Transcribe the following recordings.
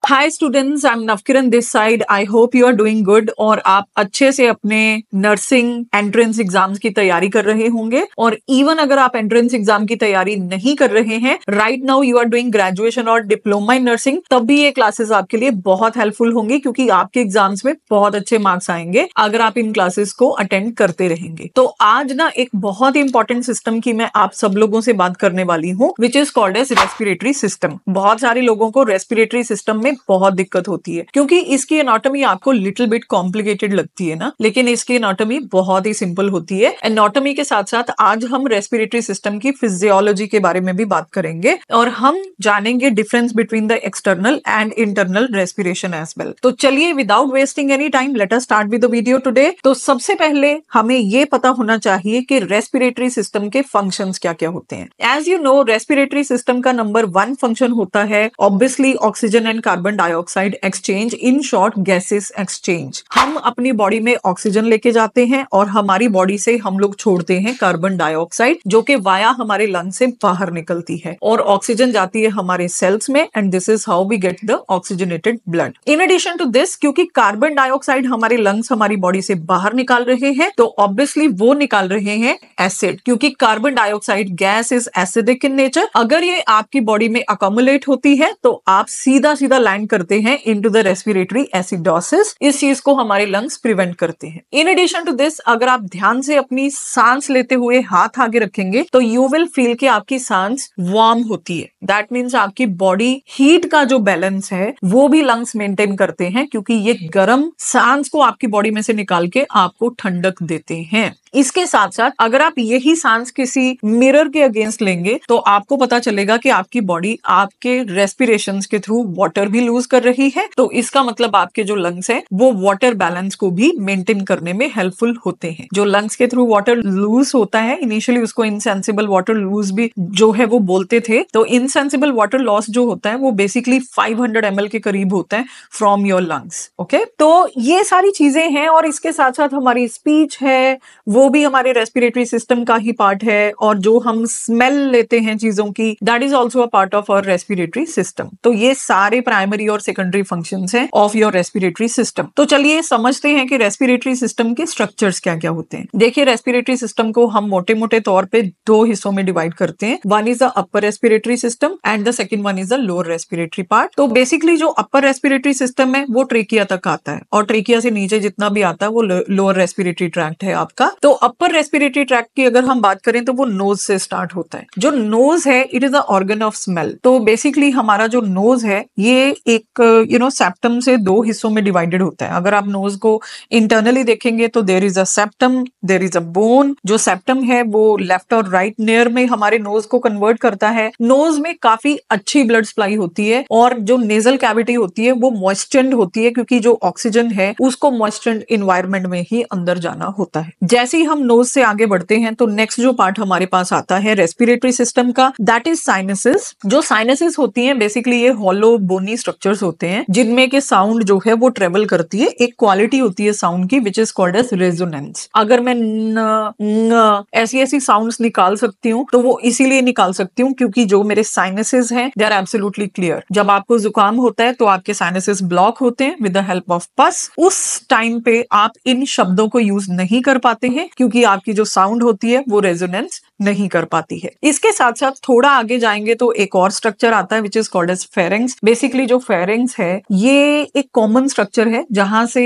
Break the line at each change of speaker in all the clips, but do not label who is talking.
Hi students, I am Navkiran this side. I hope you are doing good और आप अच्छे से अपने नर्सिंग एंट्रेंस एग्जाम्स की तैयारी कर रहे होंगे। और इवन अगर आप एंट्रेंस एग्जाम की तैयारी नहीं कर रहे हैं, right now you are doing graduation और डिप्लोमा इन नर्सिंग, तब भी ये क्लासेस आपके लिए बहुत हेल्पफुल होंगी, क्योंकि आपके एग्जाम्स में बहुत अच्छे मार्क्स आएंगे अगर आप इन क्लासेस को अटेंड करते रहेंगे। तो आज ना एक बहुत ही इंपॉर्टेंट सिस्टम की मैं आप सब लोगों से बात करने वाली हूँ, which is called as respiratory system. बहुत सारे लोगों को रेस्पिरेटरी सिस्टम में बहुत दिक्कत होती है, क्योंकि इसकी एनाटॉमी आपको लिटिल बिट कॉम्प्लिकेटेड लगती है ना, लेकिन इसकी एनाटॉमी बहुत ही सिंपल होती है। एनाटॉमी के साथ साथ आज हम रेस्पिरेटरी सिस्टम की फिजियोलॉजी के बारे में भी बात करेंगे और हम जानेंगे difference between the external and internal respiration as well. तो चलिए without wasting any time let us start with the video today. तो सबसे पहले हमें यह पता होना चाहिए कि रेस्पिरेटरी सिस्टम के फंक्शंस क्या क्या होते हैं। As you know, respiratory system का नंबर 1 फंक्शन होता है obviously oxygen and carbon dioxide exchange, in short gases exchange. हम अपनी बॉडी में ऑक्सीजन लेके जाते हैं और हमारी बॉडी से हम लोग छोड़ते हैं कार्बन डाइऑक्साइड, जो कि वाया हमारे लंग से बाहर निकलती है, और ऑक्सीजन जाती है हमारे सेल्स में, and this is how we get the oxygenated blood. In addition to this, क्योंकि कार्बन डाइऑक्साइड हमारे लंग्स हमारी बॉडी से बाहर निकाल रहे हैं, तो ऑब्वियसली वो निकाल रहे हैं एसिड, क्योंकि carbon dioxide gas is acidic in nature. अगर ये आपकी बॉडी में अकोमुलेट होती है तो आप सीधा सीधा लैंड करते हैं इनटू द रेस्पिरेटरी एसिडोसिस। इस चीज को हमारे लंग्स प्रिवेंट करते हैं। इन एडिशन टू दिस, अगर आप ध्यान से अपनी सांस लेते हुए हाथ आगे रखेंगे तो यू विल फील कि आपकी सांस वार्म होती है। दैट मीन्स आपकी बॉडी हीट का जो बैलेंस है वो भी लंग्स मेंटेन करते हैं, क्योंकि ये गर्म सांस को आपकी बॉडी में से निकाल के आपको ठंडक देते हैं। इसके साथ साथ अगर आप यही सांस किसी मिरर के अगेंस्ट लेंगे तो आपको पता चलेगा कि आपकी बॉडी आपके रेस्पिरेशंस के थ्रू वाटर भी लूज कर रही है। तो इसका मतलब आपके जो लंग्स हैं वो वाटर बैलेंस को भी मेंटेन करने में हेल्पफुल होते हैं। जो लंग्स के थ्रू वाटर लूज होता है, इनिशियली उसको इनसेंसिबल वाटर लूज भी जो है वो बोलते थे। तो इनसेंसिबल वाटर लॉस जो होता है वो बेसिकली 500 ml के करीब होता है फ्रॉम योर लंग्स। ओके, तो ये सारी चीजें हैं, और इसके साथ साथ हमारी स्पीच है वो भी हमारे रेस्पिरेटरी सिस्टम का ही पार्ट है, और जो हम स्मेल लेते हैं चीजों की, that is also a part of our respiratory system. तो ये सारे प्राइमरी और सेकेंडरी फंक्शंस हैं ऑफ योर रेस्पिरेटरी सिस्टम। तो चलिए समझते हैं कि रेस्पिरेटरी सिस्टम के स्ट्रक्चर्स क्या क्या होते हैं। देखिए, रेस्पिरेटरी सिस्टम को हम मोटे मोटे तौर पे 2 हिस्सों में डिवाइड करते हैं। One is the upper respiratory system and the second one is the lower respiratory part. तो बेसिकली जो अपर रेस्पिरेटरी सिस्टम है वो ट्रेकिया तक आता है, और ट्रेकिया से नीचे जितना भी आता है वो लोअर रेस्पिरेटरी ट्रैक्ट है आपका। तो अपर रेस्पिरेटरी ट्रैक्ट की अगर हम बात करें तो वो नोज से स्टार्ट होता है। जो नोज है, it is the organ of smell. तो बेसिकली हमारा जो नोज है ये एक सेप्टम से 2 हिस्सों में डिवाइडेड होता है। अगर आप नोज को इंटरनली देखेंगे तो there is a septum, there is a bone. जो सेप्टम है वो लेफ्ट और राइट नेयर में हमारे नोज को कन्वर्ट करता है। नोज में काफी अच्छी ब्लड सप्लाई होती है, और जो नेजल कैविटी होती है वो मॉइस्चर्ड होती है, क्योंकि जो ऑक्सीजन है उसको मॉइस्चर्ड इन्वायरमेंट में ही अंदर जाना होता है। जैसे ही हम नोज से आगे बढ़ते हैं तो नेक्स्ट जो पार्ट हमारे पास आता है रेस्पिरेटरी सिस्टम का, दैट इज साइनसेस। जो साइनसेस होती हैं बेसिकली ये हॉलो बोनी स्ट्रक्चर्स होते हैं, जिनमें के साउंड जो है वो ट्रेवल करती है। एक क्वालिटी होती है साउंड की which is called as resonance. अगर मैं न ऐसी ऐसी साउंड्स निकाल सकती हूँ तो वो इसीलिए निकाल सकती हूँ क्योंकि जो मेरे साइनसेस हैं दे आर एब्सोल्युटली क्लियर। जब आपको जुकाम होता है तो आपके साइनसेस ब्लॉक होते हैं विद द हेल्प ऑफ पस। उस टाइम पे आप इन शब्दों को यूज नहीं कर पाते हैं, क्योंकि आपकी जो साउंड होती है वो रेजोनेंस नहीं कर पाती है। इसके साथ साथ थोड़ा आगे जाएंगे तो एक और स्ट्रक्चर आता है which is called as pharynx. Basically जो फेरेंक्स है ये एक कॉमन स्ट्रक्चर है जहां से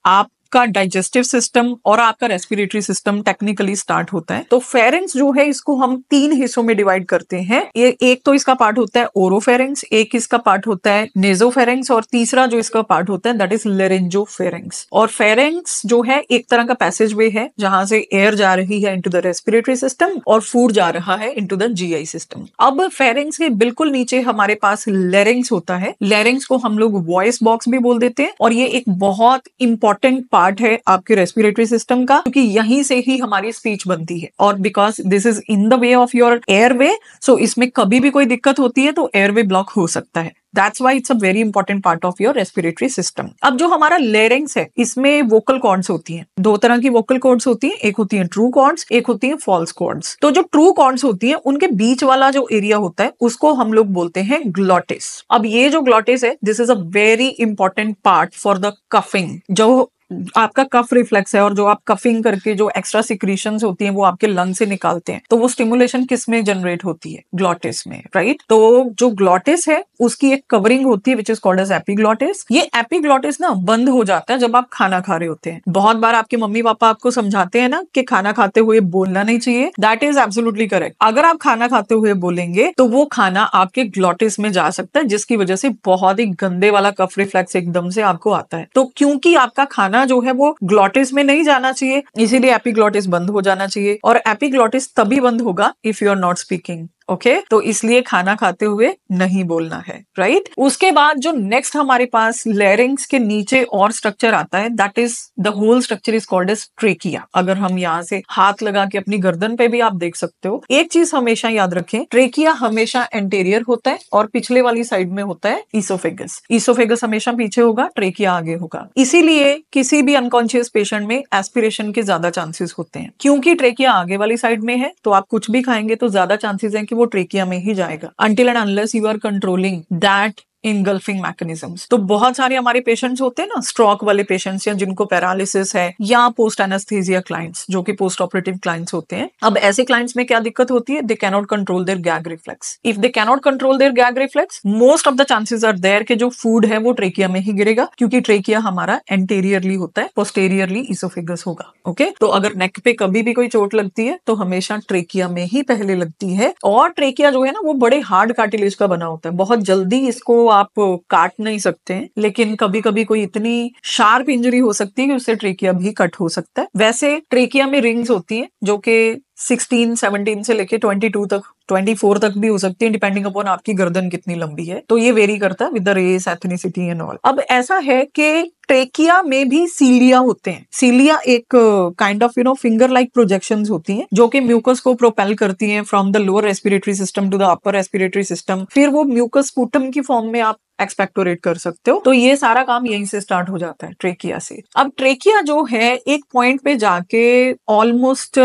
आप का डाइजेस्टिव सिस्टम और आपका रेस्पिरेटरी सिस्टम टेक्निकली स्टार्ट होता है। तो फेरेंक्स जो है इसको हम 3 हिस्सों में डिवाइड करते हैं। ये एक तो इसका पार्ट होता है ओरोफेरेंक्स, एक इसका पार्ट होता है नेजोफेरेंक्स, और तीसरा जो इसका पार्ट होता है दैट इज लेरेंजोफेरेंक्स। और फेरेंक्स जो है एक तरह का पैसेज वे है जहां से एयर जा रही है इनटू द रेस्पिरेटरी सिस्टम और फूड जा रहा है इनटू द जीआई सिस्टम। अब फेरेंक्स के बिल्कुल नीचे हमारे पास लेरेंक्स होता है। लेरेंक्स को हम लोग वॉइस बॉक्स भी बोल देते हैं, और ये एक बहुत इंपॉर्टेंट पार्ट है आपके रेस्पिरेटरी सिस्टम का, क्योंकि यहीं से ही हमारी स्पीच बनती है। और because this is in the way of your airway, so इसमें कभी भी कोई दिक्कत होती है तो एयरवे ब्लॉक हो सकता है। That's why it's a very important part of your respiratory system. अब जो हमारा लेरिंग्स है, इसमें वोकल कॉर्ड्स होती हैं, दो तरह की वोकल कॉर्ड्स होती हैं, एक होती है ट्रू कॉर्ड्स, एक होती है फॉल्स कॉर्ड्स। तो जो ट्रू कॉर्ड्स होती है उनके बीच वाला जो एरिया होता है उसको हम लोग बोलते हैं ग्लॉटिस। अब ये जो ग्लॉटिस है, this is a very important part for the coughing. जो आपका कफ रिफ्लेक्स है और जो आप कफिंग करके जो एक्स्ट्रा सिक्रीशंस होती हैं वो आपके लंग से निकालते हैं, तो वो स्टिमुलेशन किस में जनरेट होती है? ग्लॉटिस में, राइट? तो जो ग्लॉटिस है उसकी एक कवरिंग होती है which is called as epiglottis. ये एपिग्लॉटिस ना बंद हो जाता है जब आप खाना खा रहे होते हैं। बहुत बार आपके मम्मी पापा आपको समझाते हैं ना कि खाना खाते हुए बोलना नहीं चाहिए। That is absolutely correct. अगर आप खाना खाते हुए बोलेंगे तो वो खाना आपके ग्लॉटिस में जा सकता है, जिसकी वजह से बहुत ही गंदे वाला कफ रिफ्लेक्स एकदम से आपको आता है। तो क्योंकि आपका खाना जो है वो ग्लॉटिस में नहीं जाना चाहिए, इसीलिए एपिग्लॉटिस बंद हो जाना चाहिए। और एपिग्लॉटिस तभी बंद होगा if you are not speaking. Okay, तो इसलिए खाना खाते हुए नहीं बोलना है, राइट? उसके बाद जो नेक्स्ट हमारे पास लेरिंग्स के नीचे और स्ट्रक्चर आता है, that is the whole structure is called as trachea. अगर हम यहाँ से हाथ लगा के अपनी गर्दन पे भी आप देख सकते हो। एक चीज हमेशा याद रखें, ट्रेकिया हमेशा एंटेरियर होता है और पिछले वाली साइड में होता है ईसोफेगस। ईसोफेगस हमेशा पीछे होगा, ट्रेकिया आगे होगा। इसीलिए किसी भी अनकॉन्शियस पेशेंट में एस्पिरेशन के ज्यादा चांसेस होते हैं। क्योंकि ट्रेकिया आगे वाली साइड में है तो आप कुछ भी खाएंगे तो ज्यादा चांसेस है कि वो ट्रेकिया में ही जाएगा, until and unless you are controlling that engulfing mechanisms. तो बहुत सारे हमारे पेशेंट्स होते हैं ना, स्ट्रोक वाले पेशेंट्स या जिनको पैरालिसिस है, या पोस्ट एनेस्थीसिया क्लाइंट्स जो कि पोस्ट ऑपरेटिव क्लाइंट्स होते हैं। अब ऐसे क्लाइंट्स में क्या दिक्कत होती है? They can not control their gag reflex. If they can not control their gag reflex, most of the chances are there कि जो फूड है वो ट्रेकिया में ही गिरेगा, क्योंकि ट्रेकिया हमारा एंटेरियरली होता है, पोस्टेरियरली ईसोफेगस होगा। ओके, तो अगर नेक पे कभी भी कोई चोट लगती है तो हमेशा ट्रेकिया में ही पहले लगती है। और ट्रेकिया जो है ना वो बड़े हार्ड कार्टिलेज का बना होता है, बहुत जल्दी इसको आप काट नहीं सकते हैं, लेकिन कभी कभी कोई इतनी शार्प इंजरी हो सकती है कि उससे ट्रेकिया भी कट हो सकता है। वैसे ट्रेकिया में रिंग्स होती हैं जो कि 16, 17 से लेके 22 तक, 24 तक भी हो सकती है, डिपेंडिंग अपॉन आपकी गर्दन कितनी लंबी है। तो ये वेरी करता है with the race, ethnicity and all. अब ऐसा है कि ट्रेकिया में भी सीलिया होते हैं। सीलिया एक kind of finger like projections होती हैं जो कि म्यूकस को प्रोपेल करती हैं from the lower respiratory system to the upper respiratory system. फिर वो म्यूकस स्पूटम की फॉर्म में आप एक्सपेक्टोरेट कर सकते हो। तो ये सारा काम यहीं से स्टार्ट हो जाता है, ट्रेकिया से। अब ट्रेकिया जो है एक पॉइंट पे जाके ऑलमोस्ट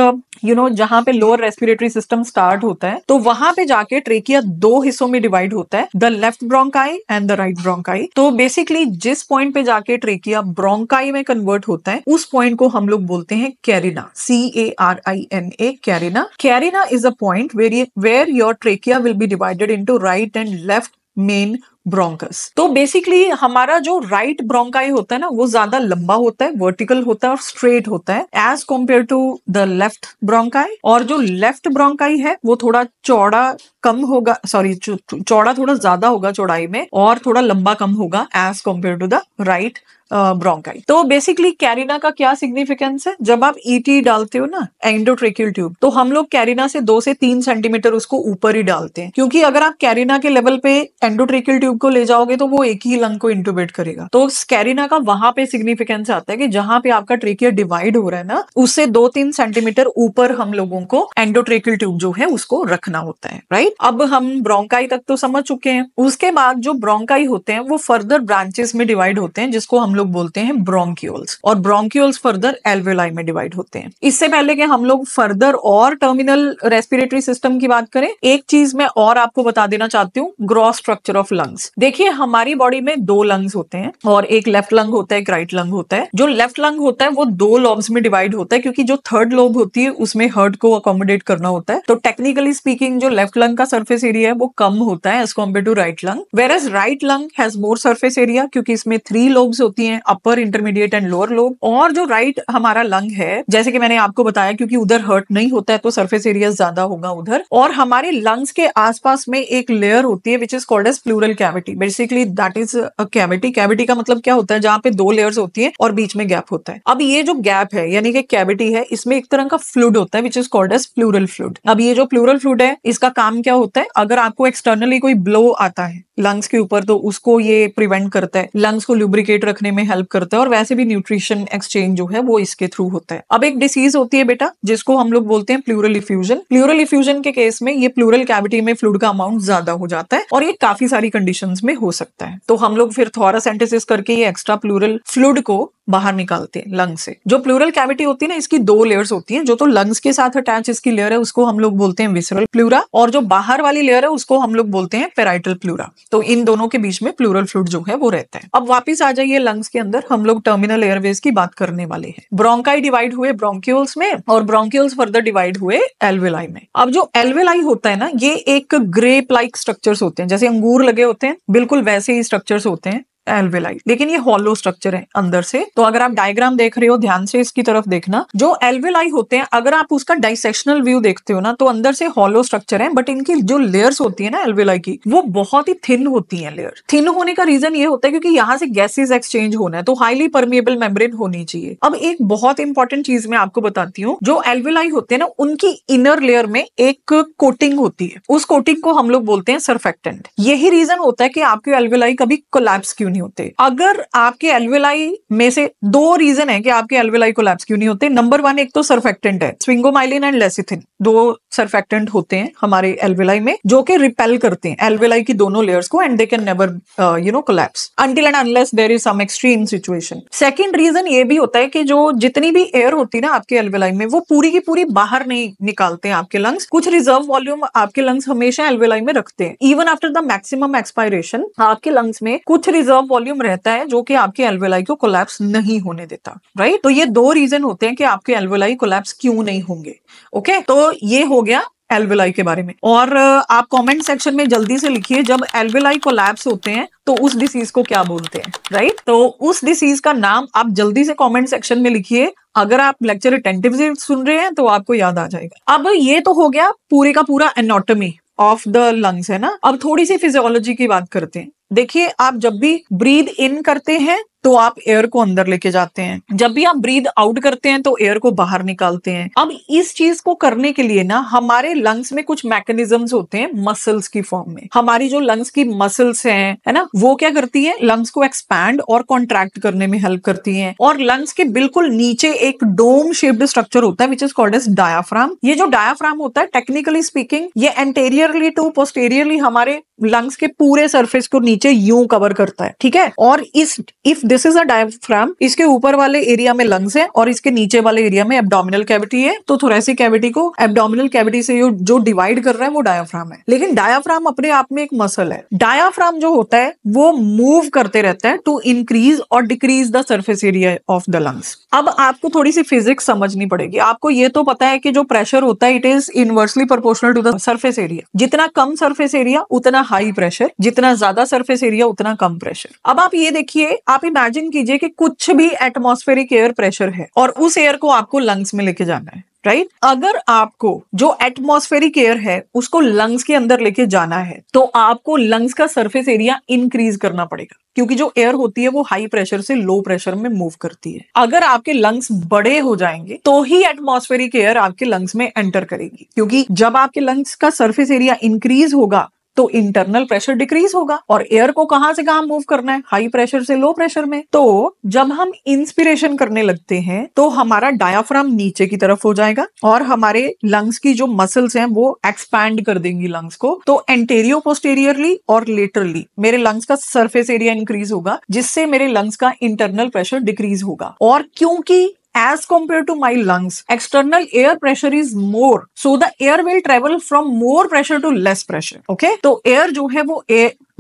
जहां पे लोअर रेस्पिरेटरी सिस्टम स्टार्ट होता है, तो वहां पे जाके ट्रेकिया दो हिस्सों में डिवाइड होता है, the left bronchi and the right bronchi. तो बेसिकली जिस पॉइंट पे जाके ट्रेकिया ब्रोंकाई में कन्वर्ट होता है उस पॉइंट को हम लोग बोलते हैं carina, CARINA, carina. Carina is a point where your trachea will be divided into right and left main bronchus. तो बेसिकली हमारा जो राइट ब्रोंकाई होता है ना वो ज्यादा लंबा होता है, वर्टिकल होता है और स्ट्रेट होता है as compare to the left bronchi. और जो लेफ्ट ब्रोंकाई है वो थोड़ा चौड़ा कम होगा, सॉरी चौड़ा थोड़ा ज्यादा होगा चौड़ाई में, और थोड़ा लंबा कम होगा as compare to the right bronchi. तो बेसिकली कैरिना का क्या सिग्निफिकेंस है? जब आप ईटी डालते हो ना, एंडोट्रेकियल ट्यूब, तो हम लोग कैरिना से 2 से 3 सेंटीमीटर उसको ऊपर ही डालते हैं, क्योंकि अगर आप कैरिना के लेवल पे एंडोट्रेकियल ट्यूब को ले जाओगे तो वो एक ही लंग को इंटुबेट करेगा। तो कैरिना का वहां पे सिग्निफिकेंस आता है कि जहां पे आपका ट्रेकिया डिवाइड हो रहा है ना, उससे 2-3 सेंटीमीटर ऊपर हम लोगों को एंडोट्रेकियल ट्यूब जो है उसको रखना होता है, राइट? अब हम ब्रोंकाई तक तो समझ चुके हैं। उसके बाद जो ब्रोंकाई होते हैं वो फर्दर ब्रांचेस में डिवाइड होते हैं, जिसको हम लोग बोलते हैं ब्रोंक्यूल्स, और ब्रोंक्यूल्स फर्दर एल्वेलाई में डिवाइड होते हैं। इससे पहले कि हम लोग फर्दर और टर्मिनल रेस्पिरेटरी सिस्टम की बात करें, एक चीज मैं और आपको बता देना चाहती हूँ, ग्रॉस स्ट्रक्चर ऑफ लंग्स। देखिए हमारी बॉडी में 2 लंग्स होते हैं, और एक लेफ्ट लंग होता है, एक राइट लंग होता है। जो लेफ्ट लंग होता है वो 2 लॉब्स में डिवाइड होता है, क्योंकि जो थर्ड लोब होती है उसमें हार्ट को अकोमोडेट करना होता है। तो टेक्निकली स्पीकिंग जो लेफ्ट लंग का सरफेस एरिया है वो कम होता है as compare to right lung, whereas right lung has more surface area, क्योंकि इसमें 3 लोब्स होती हैं, upper, intermediate and lower lobe. और जो राइट हमारा लंग है, जैसे कि मैंने आपको बताया, क्योंकि उधर हर्ट नहीं होता है तो सरफेस एरिया ज्यादा होगा उधर। और हमारे लंग्स के आसपास में एक लेयर होती है which is called as pleural cavity. Basically that is a cavity. Cavity का मतलब क्या होता है? जहां पे 2 लेयर्स होती है और बीच में गैप होता है। अब ये जो गैप है यानी कि कैविटी है, इसमें एक तरह का फ्लूइड होता है which is called as pleural fluid. अब ये जो प्लूरल फ्लूइड है इसका काम क्या होता है? अगर आपको एक्सटर्नली कोई ब्लो आता है लंग्स के ऊपर तो उसको ये प्रिवेंट करता है, लंग्स को लुब्रिकेट रखने में हेल्प करता है, और वैसे भी न्यूट्रिशन एक्सचेंज जो है वो इसके थ्रू होता है। अब एक डिसीज होती है बेटा जिसको हम लोग बोलते हैं प्लूरल इफ्यूजन। प्लूरल इफ्यूजन के केस में ये प्लूरल कैविटी में फ्लूइड का अमाउंट ज्यादा हो जाता है, और ये काफी सारी कंडीशन कंडीशंस में हो सकता है। तो हम लोग फिर थोरासेंटेसिस करके ये एक्स्ट्रा प्लूरल फ्लूइड को बाहर निकालते हैं लंग से। जो प्लूरल कैविटी होती है ना, इसकी 2 लेयर्स होती हैं। जो तो लंग्स के साथ अटैच इसकी लेयर है उसको हम लोग बोलते हैं विसरल प्लूरा, और जो बाहर वाली लेयर है उसको हम लोग बोलते हैं पेराइटल प्लूरा। तो इन दोनों के बीच में प्लूरल फ्लूइड जो है वो रहता है। अब वापिस आ जाइए लंग्स के अंदर, हम लोग टर्मिनल एयरवेज की बात करने वाले हैं। ब्रोंकाई डिवाइड हुए ब्रोंक्यूल्स में, और ब्रोंक्यूल्स फर्दर डिवाइड हुए एल्वेलाई में। अब जो एल्वेलाई होता है ना, ये एक ग्रेप लाइक स्ट्रक्चर्स होते हैं, जैसे अंगूर लगे होते हैं बिल्कुल वैसे ही स्ट्रक्चर्स होते हैं एल्वेलाई, लेकिन ये हॉलो स्ट्रक्चर है अंदर से। तो अगर आप डायग्राम देख रहे हो ध्यान से इसकी तरफ देखना, जो एल्वेलाई होते हैं अगर आप उसका डाइसेक्शनल व्यू देखते हो ना, तो अंदर से हॉलो स्ट्रक्चर है, बट इनकी जो लेयर्स होती है ना एल्वेलाई की, वो बहुत ही थिन होती है। लेयर थिन होने का रीजन ये होता है क्योंकि यहाँ से गैसेज एक्सचेंज होना है, तो हाईली परमिएबल मेम्ब्रेन होनी चाहिए। अब एक बहुत इंपॉर्टेंट चीज मैं आपको बताती हूँ, जो एल्वेलाई होते हैं ना उनकी इनर लेयर में एक कोटिंग होती है, उस कोटिंग को हम लोग बोलते हैं सरफेक्टेंट। यही रीजन होता है कि आपके एल्वेलाई कभी कोलैप्स क्यों होते। अगर आपके एल्वेलाई में से 2 रीजन है कि आपके एल्वेलाई कोलैप्स क्यों नहीं होते। नंबर 1 एक तो सरफेक्टेंट है, स्विंगोमाइलिन एंड लेसिथिन, 2 सरफेक्टेंट होते हैं हमारे एल्वेलाई में जो कि रिपेल करते हैं एल्वेलाई की दोनों लेयर्स को, and they can never collapse until and unless there is some extreme situation. Second reason ये भी होता है कि जो जितनी भी एयर होती है ना आपके एल्वेलाई में, वो पूरी की पूरी बाहर नहीं निकालते हैं आपके लंग्स। कुछ रिजर्व वॉल्यूम आपके लंग्स हमेशा एल्वेलाई में रखते हैं। Even after the maximum expiration आपके लंग्स में कुछ रिजर्व वॉल्यूम रहता है जो कि आपके एल्वेलाई को कोलैप्स नहीं होने देता, राइट। तो ये 2 रीजन होते हैं कि आपके एल्वेलाई कोलैप्स क्यों नहीं होंगे। ओके, तो ये हो गया एल्वेलाई के बारे में। और आप कमेंट सेक्शन में जल्दी से लिखिए, जब एल्वेलाई कोलैप्स होते हैं तो उस डिसीज को क्या बोलते हैं, राइट। तो उस डिसीज का नाम आप जल्दी से कमेंट सेक्शन में लिखिए। अगर आप लेक्चर अटेंटिव से सुन रहे हैं तो आपको याद आ जाएगा। अब ये तो हो गया पूरे का पूरा एनाटॉमी ऑफ द लंग्स, है ना। अब थोड़ी सी फिजियोलॉजी की बात करते हैं। देखिए, आप जब भी ब्रीद इन करते हैं तो आप एयर को अंदर लेके जाते हैं, जब भी आप ब्रीद आउट करते हैं तो एयर को बाहर निकालते हैं। अब इस चीज को करने के लिए ना हमारे लंग्स में कुछ मैकेनिज्म्स होते हैं मसल्स की फॉर्म में। हमारी जो लंग्स की मसल्स हैं, है ना, वो क्या करती है, लंग्स को एक्सपैंड और कॉन्ट्रैक्ट करने में हेल्प करती हैं। और लंग्स के बिल्कुल नीचे एक डोम शेप्ड स्ट्रक्चर होता है which is called as diaphragm. ये जो डायाफ्राम होता है, टेक्निकली स्पीकिंग, ये एंटेरियरली टू पोस्टेरियरली हमारे लंग्स के पूरे सरफेस को नीचे यूं कवर करता है, ठीक है। और if this is a diaphragm, इसके ऊपर वाले एरिया में लंग्स है और इसके नीचे वाले एरिया में एब्डोमिनल कैविटी है। तो थोरेसिक कैविटी को एब्डोमिनल कैविटी से जो डिवाइड कर रहा है वो डायाफ्राम है। लेकिन डायाफ्राम अपने आप में एक मसल है। डायाफ्राम जो होता है वो मूव करते रहता है टू इंक्रीज और decrease the surface area of the lungs. अब आपको थोड़ी सी फिजिक्स समझनी पड़ेगी। आपको ये तो पता है कि जो प्रेशर होता है it is inversely proportional to the surface area. जितना कम सरफेस एरिया उतना हाई प्रेशर, जितना ज्यादा सरफेस एरिया उतना कम प्रेशर। अब आप ये देखिए, आप इमेजिन कीजिए कि कुछ भी एटमॉस्फेरिक एयर प्रेशर है और उस एयर को आपको लंग्स में लेके जाना है, राइट। अगर आपको जो एटमॉस्फेरिक एयर है उसको लंग्स के अंदर लेके जाना है तो आपको लंग्स का सरफेस एरिया इंक्रीज करना पड़ेगा, क्योंकि जो एयर होती है वो हाई प्रेशर से लो प्रेशर में मूव करती है। अगर आपके लंग्स बड़े हो जाएंगे तो ही एटमॉस्फेरिक एयर आपके लंग्स में एंटर करेगी, क्योंकि जब आपके लंग्स का सरफेस एरिया इंक्रीज होगा तो इंटरनल प्रेशर डिक्रीज होगा। और एयर को कहां से कहां मूव करना है, हाई प्रेशर से लो प्रेशर में। तो जब हम इंस्पिरेशन करने लगते हैं तो हमारा डायाफ्राम नीचे की तरफ हो जाएगा और हमारे लंग्स की जो मसल्स हैं वो एक्सपैंड कर देंगी लंग्स को। तो एंटेरियो पोस्टेरियरली और लेटरली मेरे लंग्स का सरफेस एरिया इंक्रीज होगा, जिससे मेरे लंग्स का इंटरनल प्रेशर डिक्रीज होगा। और क्योंकि as compared to my lungs, external air pressure is more, so the air will travel from more pressure to less pressure. Okay? तो air जो है वो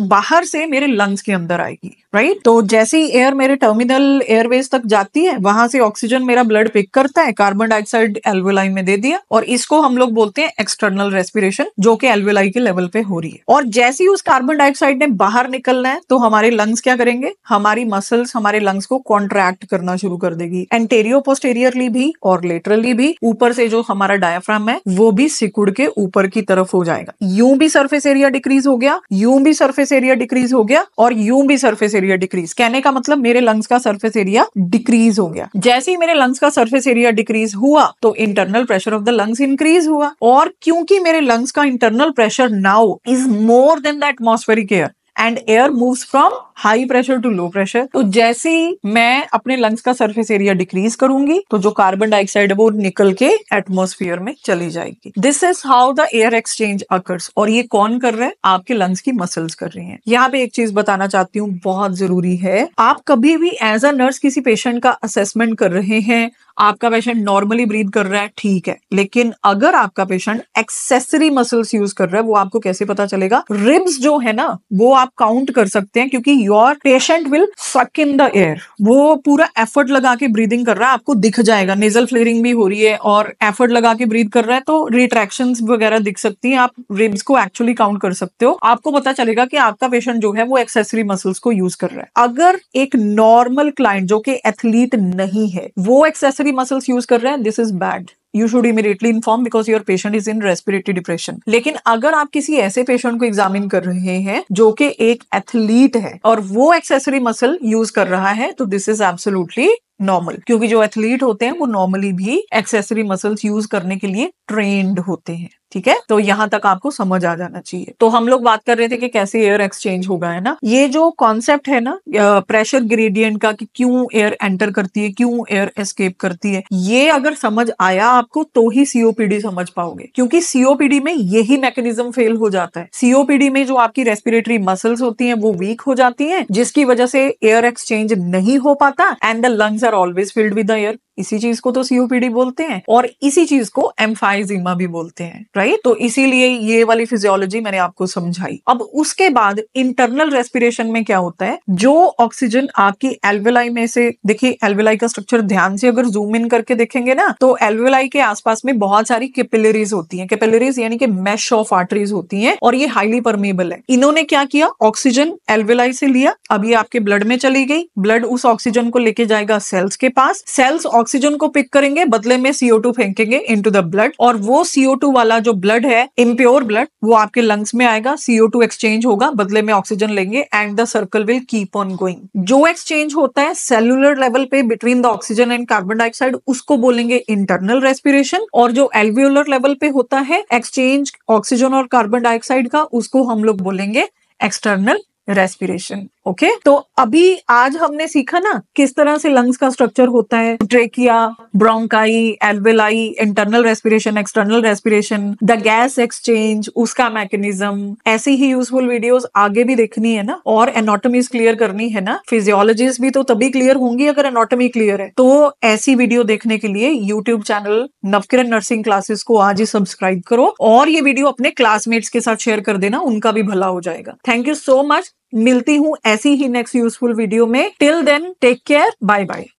बाहर से मेरे लंग्स के अंदर आएगी, राइट। तो जैसे ही एयर मेरे टर्मिनल एयरवेज तक जाती है, वहां से ऑक्सीजन मेरा ब्लड पिक करता है, कार्बन डाइऑक्साइड एल्वेलाई में दे दिया, और इसको हम लोग बोलते हैं एक्सटर्नल रेस्पिरेशन, जो कि एल्वेलाई के लेवल पे हो रही है। और जैसे ही उस कार्बन डाइऑक्साइड ने बाहर निकलना है तो हमारे लंग्स क्या करेंगे, हमारी मसल्स हमारे लंग्स को कॉन्ट्रैक्ट करना शुरू कर देगी, एंटेरियो पोस्टेरियरली भी और लेटरली भी। ऊपर से जो हमारा डायाफ्राम है वो भी सिकुड़ के ऊपर की तरफ हो जाएगा। यूं भी सरफेस एरिया डिक्रीज हो गया, यूं भी सरफेस एरिया डिक्रीज हो गया, और यूं भी सरफेस एरिया डिक्रीज। कहने का मतलब मेरे लंग्स का सरफेस एरिया डिक्रीज हो गया। जैसे ही मेरे लंग्स का सरफेस एरिया डिक्रीज हुआ तो internal pressure of the lungs increase हुआ। और क्योंकि मेरे लंग्स का internal pressure now is more than the atmospheric air and air moves from high pressure to low pressure. तो जैसे ही मैं अपने लंग्स का सरफेस एरिया डिक्रीज करूंगी तो जो कार्बन डाइऑक्साइड है वो निकल के एटमॉस्फेयर में चली जाएगी। This is how the air exchange occurs. और ये कौन कर रहा है? आपके लंग्स की मसल्स कर रही हैं। यहाँ पे एक चीज बताना चाहती हूँ, बहुत जरूरी है, आप कभी भी एज अ नर्स किसी पेशेंट का असेसमेंट कर रहे हैं, आपका पेशेंट नॉर्मली ब्रीथ कर रहा है, ठीक है, लेकिन अगर आपका पेशेंट एक्सेसरी मसल्स यूज कर रहा है, वो आपको कैसे पता चलेगा? रिब्स जो है ना वो आप काउंट कर सकते हैं, क्योंकि योर पेशेंट विल सक इन द एयर। वो पूरा एफर्ट लगा के ब्रीदिंग कर रहा है, आपको दिख जाएगा, नेजल फ्लेयरिंग भी हो रही है और एफर्ट लगा के ब्रीथ कर रहा है, तो रिट्रैक्शंस वगैरह दिख सकती हैं। आप रिब्स को एक्चुअली काउंट कर सकते हो, आपको पता चलेगा कि आपका पेशेंट जो है वो एक्सेसरी मसल्स को यूज कर रहा है। अगर एक नॉर्मल क्लाइंट जो कि एथलीट नहीं है वो एक्सेसरी मसल्स यूज कर रहे हैं, this is bad. You should immediately inform because your patient is in respiratory depression। लेकिन अगर आप किसी ऐसे पेशेंट को एग्जामिन कर रहे हैं जो कि एक एथलीट है और वो एक्सेसरी मसल यूज कर रहा है, तो दिस इज एब्सोल्युटली नॉर्मल, क्योंकि जो एथलीट होते हैं वो नॉर्मली भी एक्सेसरी मसल्स यूज करने के लिए ट्रेन्ड होते हैं। ठीक है, तो यहां तक आपको समझ आ जाना चाहिए। तो हम लोग बात कर रहे थे कि कैसे एयर एक्सचेंज होगा, है ना। ये जो कॉन्सेप्ट है ना प्रेशर ग्रेडियंट का, कि क्यों एयर एंटर करती है, क्यों एयर एस्केप करती है, ये अगर समझ आया आपको तो ही सीओपीडी समझ पाओगे, क्योंकि सीओपीडी में यही मैकेनिज्म फेल हो जाता है। सीओपीडी में जो आपकी रेस्पिरेटरी मसल्स होती हैं वो वीक हो जाती हैं, जिसकी वजह से एयर एक्सचेंज नहीं हो पाता and the lungs are always filled with the air. इसी चीज को तो सीओपीडी बोलते हैं और इसी चीज को एम्फाइजीमा भी बोलते हैं, राइट। तो इसीलिए ये वाली फिजियोलॉजी मैंने आपको समझाई। अब उसके बाद इंटरनल रेस्पिरेशन में क्या होता है, जो ऑक्सीजन आपकी एल्वेलाई में से, देखिए एल्वेलाई का स्ट्रक्चर ध्यान से अगर जूम इन करके देखेंगे ना, तो एल्वेलाई के आसपास में बहुत सारी कैपिलरीज होती हैं। कैपिलरीज यानी कि मैश ऑफ आर्टरीज होती हैं और ये हाईली परमेबल है। इन्होंने क्या किया, ऑक्सीजन एल्वेलाई से लिया, अब ये आपके ब्लड में चली गई, ब्लड उस ऑक्सीजन को लेके जाएगा सेल्स के पास, सेल्स ऑक्सीजन को पिक करेंगे, बदले में CO2 फेंकेंगे इनटू द ब्लड, और वो CO2 वाला जो ब्लड है, इम्प्योर ब्लड, वो आपके लंग्स में आएगा, CO2 एक्सचेंज होगा, बदले में ऑक्सीजन लेंगे and the circle will keep on going. जो एक्सचेंज होता है सेलुलर लेवल पे between the oxygen and carbon dioxide, उसको बोलेंगे इंटरनल रेस्पिरेशन, और जो एल्वियोलर लेवल पे होता है एक्सचेंज ऑक्सीजन और कार्बन डाइऑक्साइड का, उसको हम लोग बोलेंगे एक्सटर्नल रेस्पिरेशन। ओके, तो अभी आज हमने सीखा ना किस तरह से लंग्स का स्ट्रक्चर होता है, trachea, bronchi, alveoli, internal respiration, external respiration, the gas exchange, उसका मैकेनिज्म। ऐसी ही यूजफुल वीडियोस आगे भी देखनी है ना, और एनाटॉमीज क्लियर करनी है ना। फिजियोलॉजीज भी तो तभी क्लियर होंगी अगर एनाटॉमी क्लियर है। तो ऐसी वीडियो देखने के लिए YouTube channel Navkiran nursing classes को आज ही सब्सक्राइब करो और ये वीडियो अपने क्लासमेट्स के साथ शेयर कर देना, उनका भी भला हो जाएगा। Thank you so much. मिलती हूं ऐसी ही नेक्स्ट यूजफुल वीडियो में। Till then take care, bye bye.